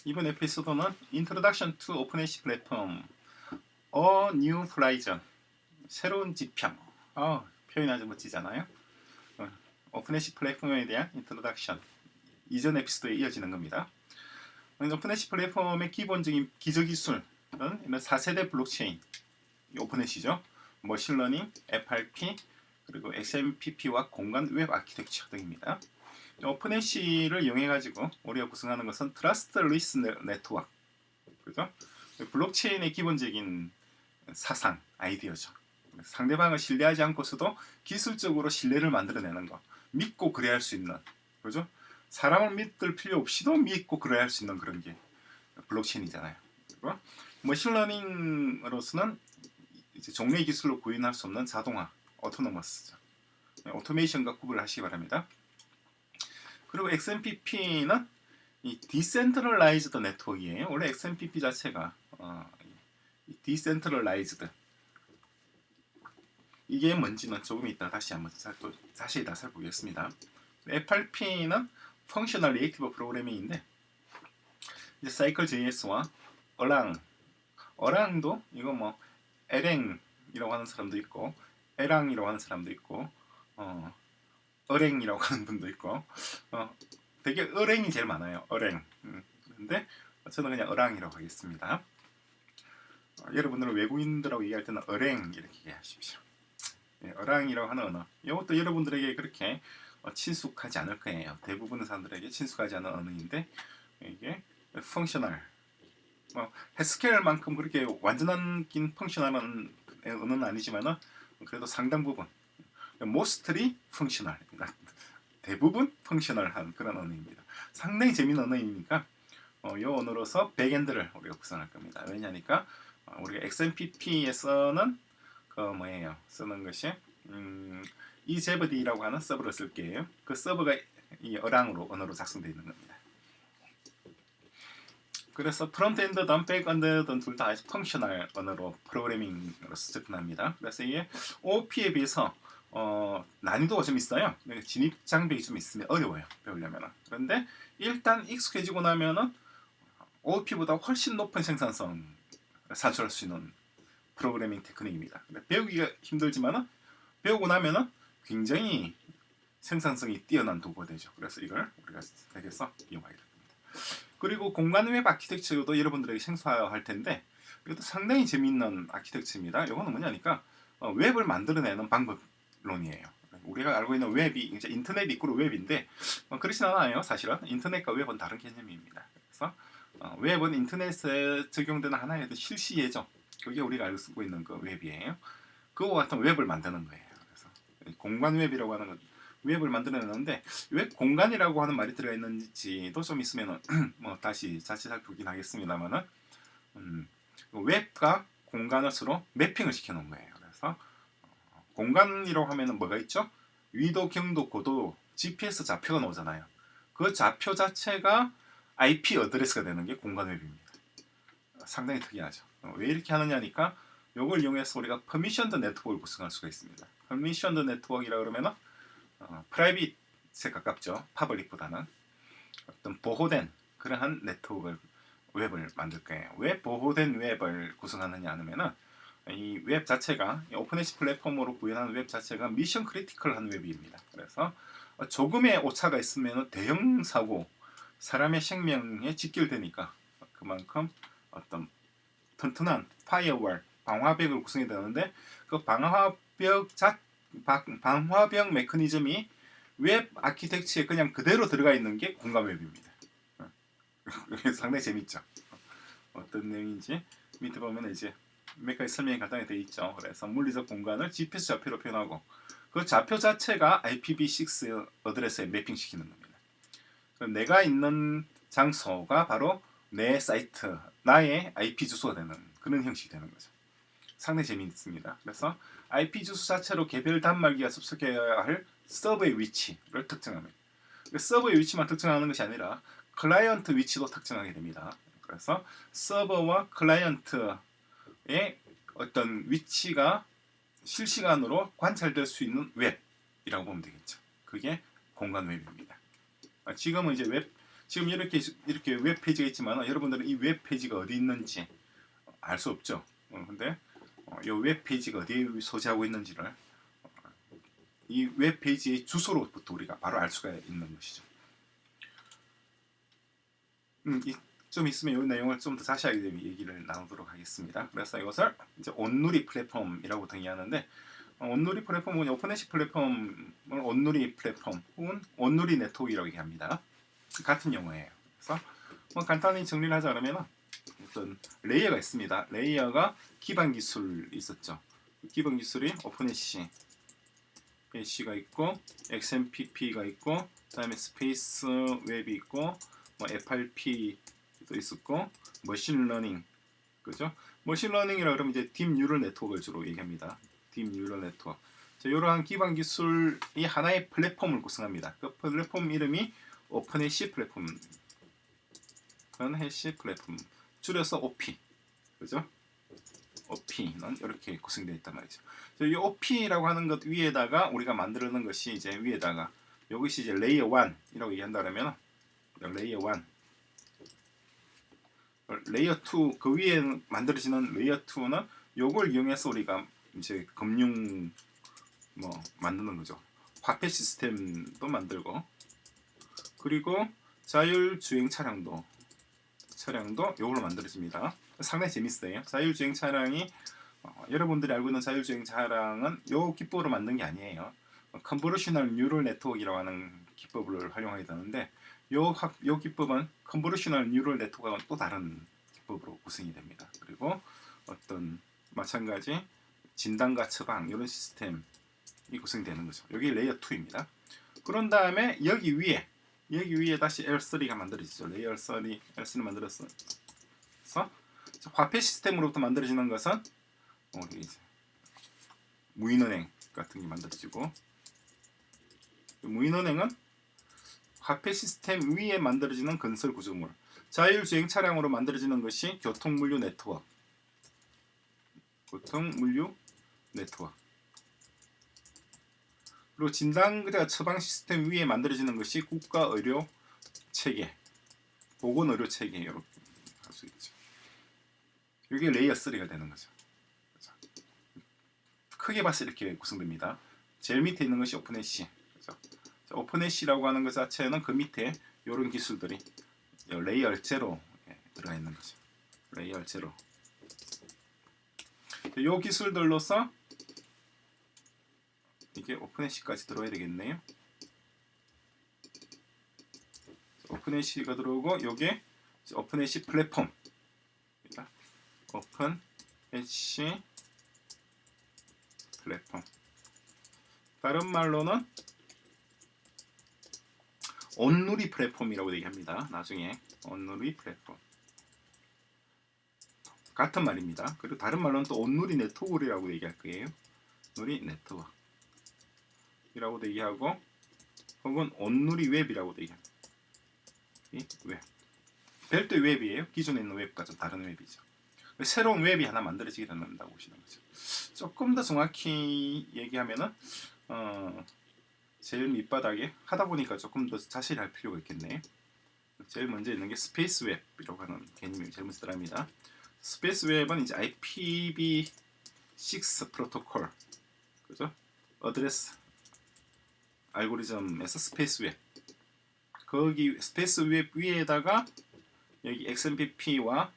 이번 에피소드는 Introduction to OpenAC Platform, A New Horizon, 새로운 지평. 표현이 아주 멋지잖아요. 오픈애쉬 플랫폼에 대한 인트로덕션, 이전 에피소드에 이어지는 겁니다. 오픈애쉬 플랫폼의 기본적인 기저기술은 이런 4세대 블록체인, 오픈애쉬죠. 머신러닝, FRP, 그리고 XMPP와 공간 웹 아키텍처 등입니다. 오픈애쉬를 이용해가지고 우리가 구성하는 것은 트러스트리스 네트워크, 그죠? 블록체인의 기본적인 사상, 아이디어죠. 상대방을 신뢰하지 않고서도 기술적으로 신뢰를 만들어내는 거, 믿고 그래야 할 수 있는, 그죠? 사람을 믿을 필요 없이도 믿고 그래야 할 수 있는 그런 게 블록체인이잖아요. 그리고 머신러닝으로서는 이제 종류의 기술로 구현할 수 없는 자동화, 오토노머스죠. 오토메이션과 구분하시기 바랍니다. 그리고 XMPP는 이 디센트럴라이즈드 네트워크이에요. 원래 XMPP 자체가 디센트럴라이즈드, 이게 뭔지는 조금 이따 다시 한번 자세히 다 살펴보겠습니다. FRP는 펑셔널 리액티브 프로그래밍인데, 이제 사이클.js와 어랑도 이거 뭐 에랭이라고 하는 사람도 있고, 에랑이라고 하는 사람도 있고, 어랭이라고 하는 분도 있고, 되게 어랭이 제일 많아요. 어랭. 근데 저는 그냥 어랑이라고 하겠습니다. 여러분들은 외국인들하고 얘기할 때는 어랭 이렇게 얘기하십시오. 어랑이라고 하는 언어, 이것도 여러분들에게 그렇게 친숙하지 않을 거예요. 대부분의 사람들에게 친숙하지 않은 언어인데, 이게 펑셔널, 해스케일만큼 그렇게 완전한 긴 펑셔널한 언어는 아니지만 그래도 상당 부분, mostly functional, 대부분 펑셔널한 그런 언어입니다. 상당히 재미있는 언어이니까 이 언어로서 백엔드를 우리가 구성할 겁니다. 왜냐니까 우리가 XMPP에서는 쓰는 것이 eZebD라고 하는 서버를 쓸게요. 그 서버가 이 어랑으로 언어로 작성되어 있는 겁니다. 그래서 프론트엔드든 백엔드든 둘 다 펑셔널 언어로 프로그래밍으로서 접근합니다. 그래서 이게 OOP에 비해서 난이도가 좀 있어요. 진입 장벽이 좀 있으면 어려워요, 배우려면. 그런데 일단 익숙해지고 나면은 OOP보다 훨씬 높은 생산성을 산출할 수 있는 프로그래밍 테크닉입니다. 배우기가 힘들지만 배우고 나면은 굉장히 생산성이 뛰어난 도구가 되죠. 그래서 이걸 우리가 여기서 이용하게 됩니다. 그리고 공간 웹 아키텍처도 여러분들에게 생소할 텐데, 이것도 상당히 재미있는 아키텍처입니다. 이거는 뭐냐니까 웹을 만들어내는 방법론이에요. 우리가 알고 있는 웹이 이제 인터넷 이꾸로 웹인데 그렇진 않아요. 사실은 인터넷과 웹은 다른 개념입니다. 그래서 웹은 인터넷에 적용되는 하나의 실시 예정, 그게 우리가 알고 쓰고 있는 그 웹이에요. 그와 같은 웹을 만드는 거예요. 그래서 공간 웹이라고 하는 건 웹을 만들어내는데, 웹 공간이라고 하는 말이 들어가 있는지도 좀 있으면 다시 자칫 살펴보긴 하겠습니다만은, 웹과 공간을 서로 매핑을 시켜놓은 거예요. 그래서 공간이라고 하면은 뭐가 있죠? 위도, 경도, 고도, GPS 좌표가 나오잖아요. 그 좌표 자체가 IP 어드레스가 되는 게 공간 웹입니다. 상당히 특이하죠. 왜 이렇게 하느냐니까, 이걸 이용해서 우리가 퍼미션드 네트워크를 구성할 수가 있습니다. 퍼미션드 네트워크이라 그러면은 프라이빗에 가깝죠. 파블릭보다는 어떤 보호된 그러한 네트워크를, 웹을 만들 거예요. 왜 보호된 웹을 구성하느냐 하면은, 이 웹 자체가 오픈애쉬 플랫폼으로 구현하는 웹 자체가 미션 크리티컬한 웹입니다. 그래서 조금의 오차가 있으면 대형 사고, 사람의 생명에 직결되니까 그만큼 어떤 튼튼한 파이어월, 방화벽을 구성해야 되는데, 그 방화벽 메커니즘이 웹 아키텍처에 그냥 그대로 들어가 있는 게 공간 웹입니다. 상당히 재밌죠. 어떤 내용인지 밑에 보면 이제 몇 가지 설명이 간단히 되어 있죠. 그래서 물리적 공간을 GPS 좌표로 표현하고, 그 좌표 자체가 IPv6 어드레스에 매핑시키는 겁니다. 내가 있는 장소가 바로 내 사이트, 나의 IP 주소가 되는 그런 형식이 되는 거죠. 상당히 재미있습니다. 그래서 IP 주소 자체로 개별 단말기가 접속해야 할 서버의 위치를 특정합니다. 서버의 위치만 특정하는 것이 아니라 클라이언트 위치도 특정하게 됩니다. 그래서 서버와 클라이언트의 어떤 위치가 실시간으로 관찰될 수 있는 웹이라고 보면 되겠죠. 그게 공간 웹입니다. 지금은 이제 웹 지금 이렇게 웹 페이지가 있지만 여러분들은 이 웹 페이지가 어디 있는지 알 수 없죠. 근데 이 웹 페이지가 어디에 소지하고 있는지를 이 웹 페이지의 주소로부터 우리가 바로 알 수가 있는 것이죠. 좀 있으면 이 내용을 좀 더 자세하게 얘기를 나누도록 하겠습니다. 그래서 이것을 이제 온누리 플랫폼이라고 정의하는데, 온누리 플랫폼은 오픈에시 플랫폼을 온누리 플랫폼 혹은 온누리 네트워크라고 얘기합니다. 같은 용어예요. 그래서 간단히 정리를 하자 그러면 어떤 레이어가 있습니다. 레이어가 기반 기술이 있었죠. 기본 기술이 오픈에시 가 있고 XMPP가 있고 그다음에 스페이스 웹이 있고 FRP도 있었고 머신러닝, 그죠? 머신러닝이라 그러면 이제 딥 뉴럴 네트워크를 주로 얘기합니다. 딥 뉴럴 네트워크. 이러한 기반 기술이 하나의 플랫폼을 구성합니다. 그 플랫폼 이름이 오픈해시 플랫폼. 오픈해시 플랫폼. 줄여서 OP. 그죠? OP는 이렇게 구성되어 있단 말이죠. 이 OP라고 하는 것 위에다가 우리가 만들어 놓은 것이 이제 위에다가 이것이 이제 레이어 1이라고 얘기한다면 레이어 1, 레이어 2, 그 위에 만들어지는 레이어 2는 요걸 이용해서 우리가 이제 금융 만드는 거죠. 화폐 시스템도 만들고, 그리고 자율주행 차량도 이걸로 만들어집니다. 상당히 재밌어요. 자율주행 차량이 여러분들이 알고 있는 자율주행 차량은 요 기법으로 만든 게 아니에요. 컨보루셔널 뉴럴 네트워크라고 하는 기법을 활용하게 되는데, 요 기법은 컨보루셔널 뉴럴 네트워크와는 또 다른 기법으로 구성이 됩니다. 그리고 어떤 마찬가지 진단과 처방 이런 시스템이 구성되는 거죠. 여기 레이어 2입니다. 그런 다음에 여기 위에 다시 L3가 만들어지죠. 레이어 3를 만들었어. 화폐 시스템으로부터 만들어지는 것은 우리 이제 무인은행 같은 게 만들어지고, 무인은행은 화폐 시스템 위에 만들어지는 건설 구조물, 자율주행 차량으로 만들어지는 것이 교통물류 네트워크. 그리고 진단과 처방 시스템 위에 만들어지는 것이 국가 의료 체계, 보건 의료 체계, 이렇게 할 수 있죠. 이게 레이어 3가 되는 거죠. 크게 봤을 때 이렇게 구성됩니다. 제일 밑에 있는 것이 오픈해시. 오픈해시라고 하는 것 자체는 그 밑에 이런 기술들이 레이어 0에 들어가 있는 거죠. 레이어 0. 이 기술들로서 이게 오픈해시까지 들어야 되겠네요. 오픈해시가 들어오고 이게 오픈해시 플랫폼. 오픈해시 플랫폼. 다른 말로는 온누리 플랫폼이라고 얘기합니다. 나중에 온누리 플랫폼. 같은 말입니다. 그리고 다른 말로는 또 온누리 네트워크라고 얘기할 거예요. 온누리 네트워크 이라고도 얘기하고, 혹은 온누리 웹이라고도 얘기합니다. 이 웹. 별도의 웹이에요. 기존에 있는 웹과 좀 다른 웹이죠. 새로운 웹이 하나 만들어지게 된다고 보시는 거죠. 조금 더 정확히 얘기하면은 제일 밑바닥에 하다 보니까 조금 더 자세히 할 필요가 있겠네요. 제일 먼저 있는 게 스페이스 웹이라고 하는 개념이 제일 먼저 들어갑니다. 스페이스 웹은 이제 IPv6 프로토콜, 그죠? 어드레스 알고리즘에서 스페이스 웹. 거기 스페이스 웹 위에다가 여기 XMPP와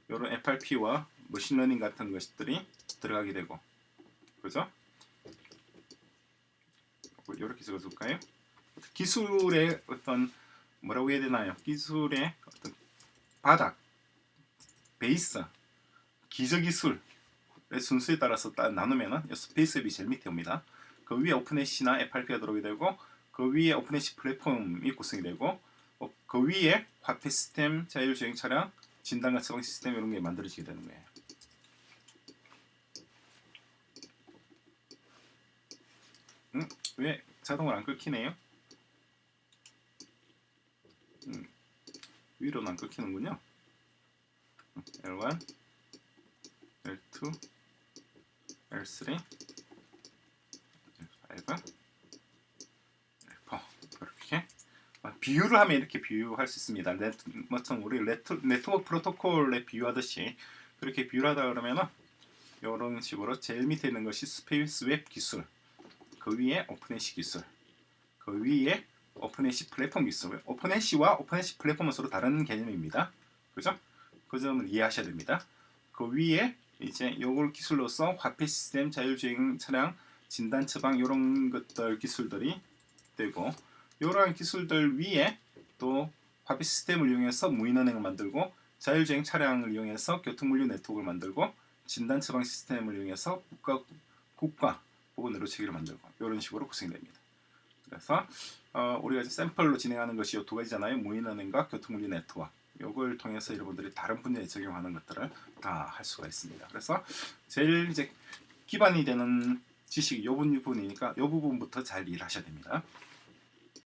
이런 FRP와 머신러닝 같은 것들이 들어가게 되고, 그죠? 이렇게 적어줄까요? 기술의 어떤 뭐라고 해야 되나요? 기술의 어떤 바닥, 베이스, 기저기술의 순수에 따라서 나누면은 스페이스 웹이 제일 밑에 옵니다. 그 위에 오픈해시나 FRP가 들어오게 되고, 그 위에 오픈해시 플랫폼이 구성이 되고, 그 위에 화폐 시스템, 자율주행 차량, 진단과 처방 시스템 이런 게 만들어지게 되는 거예요. 왜 자동으로 안 끊기네요? 위로는 안 끊기는군요. L1, L2, L3, L5, L4 이렇게 비유를 하면 이렇게 비유할 수 있습니다. 뭐좀 우리 네트워크 프로토콜에 비유하듯이 그렇게 비유를 하다 그러면은 이런 식으로 제일 밑에 있는 것이 스페이스 웹 기술, 그 위에 오픈해시 기술, 그 위에 오픈해시 플랫폼 기술. 오픈해시와 오픈해시 플랫폼은 서로 다른 개념입니다. 그죠? 그 점을 이해하셔야 됩니다. 그 위에 이제 요걸 기술로서 화폐 시스템, 자율주행 차량, 진단 처방 이런 것들 기술들이 되고, 이러한 기술들 위에 또 화폐 시스템을 이용해서 무인은행을 만들고, 자율주행 차량을 이용해서 교통물류 네트워크를 만들고, 진단 처방 시스템을 이용해서 국가 혹은 의료체계를 만들고, 이런 식으로 구성이 됩니다. 그래서 우리가 이제 샘플로 진행하는 것이 이 두 가지잖아요. 무인은행과 교통물류 네트워크. 이걸 통해서 여러분들이 다른 분야에 적용하는 것들을 다 할 수가 있습니다. 그래서 제일 이제 기반이 되는 지식이 이 부분이니까 이 부분부터 잘 이해하셔야 됩니다.